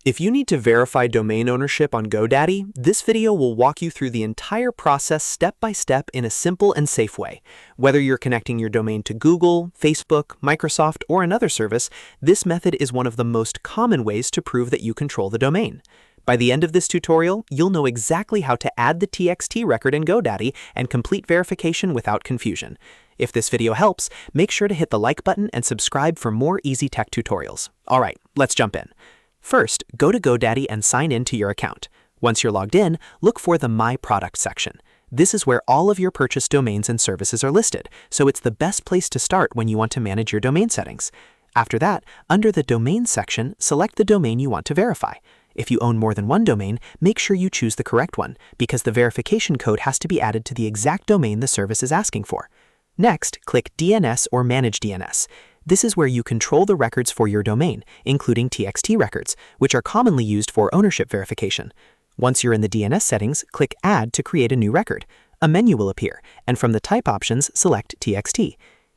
If you need to verify domain ownership on GoDaddy, this video will walk you through the entire process step by step in a simple and safe way. Whether you're connecting your domain to Google, Facebook, Microsoft, or another service, this method is one of the most common ways to prove that you control the domain. By the end of this tutorial, you'll know exactly how to add the TXT record in GoDaddy and complete verification without confusion. If this video helps, make sure to hit the like button and subscribe for more easy tech tutorials. All right, let's jump in. First, go to GoDaddy and sign in to your account. Once you're logged in, look for the My Product section. This is where all of your purchased domains and services are listed, so it's the best place to start when you want to manage your domain settings. After that, under the Domain section, select the domain you want to verify. If you own more than one domain, make sure you choose the correct one, because the verification code has to be added to the exact domain the service is asking for. Next, click DNS or Manage DNS. This is where you control the records for your domain, including TXT records, which are commonly used for ownership verification. Once you're in the DNS settings, click Add to create a new record. A menu will appear, and from the Type options, select TXT.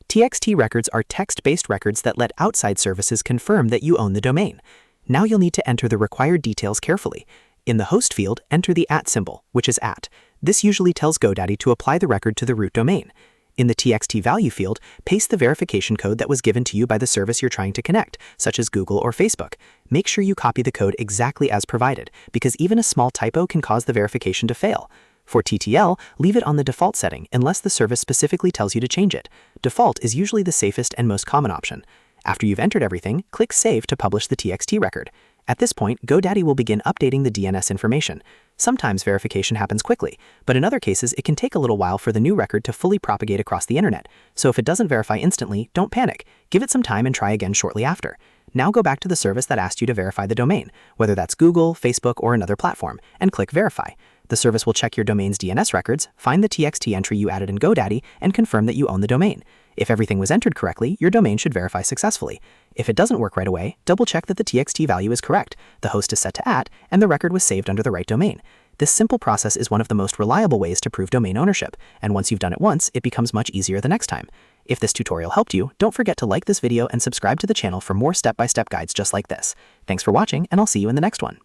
TXT records are text-based records that let outside services confirm that you own the domain. Now you'll need to enter the required details carefully. In the host field, enter the @ symbol, which is @. This usually tells GoDaddy to apply the record to the root domain. In the TXT value field, paste the verification code that was given to you by the service you're trying to connect, such as Google or Facebook. Make sure you copy the code exactly as provided, because even a small typo can cause the verification to fail. For TTL, leave it on the default setting unless the service specifically tells you to change it. Default is usually the safest and most common option. After you've entered everything, click Save to publish the TXT record. At this point, GoDaddy will begin updating the DNS information. Sometimes verification happens quickly, but in other cases it can take a little while for the new record to fully propagate across the internet. So if it doesn't verify instantly, don't panic. Give it some time and try again shortly after. Now go back to the service that asked you to verify the domain, whether that's Google, Facebook, or another platform, and click Verify. The service will check your domain's DNS records, find the TXT entry you added in GoDaddy, and confirm that you own the domain. If everything was entered correctly, your domain should verify successfully. If it doesn't work right away, double-check that the TXT value is correct, the host is set to @ and the record was saved under the right domain. This simple process is one of the most reliable ways to prove domain ownership, and once you've done it once, it becomes much easier the next time. If this tutorial helped you, don't forget to like this video and subscribe to the channel for more step-by-step guides just like this. Thanks for watching, and I'll see you in the next one.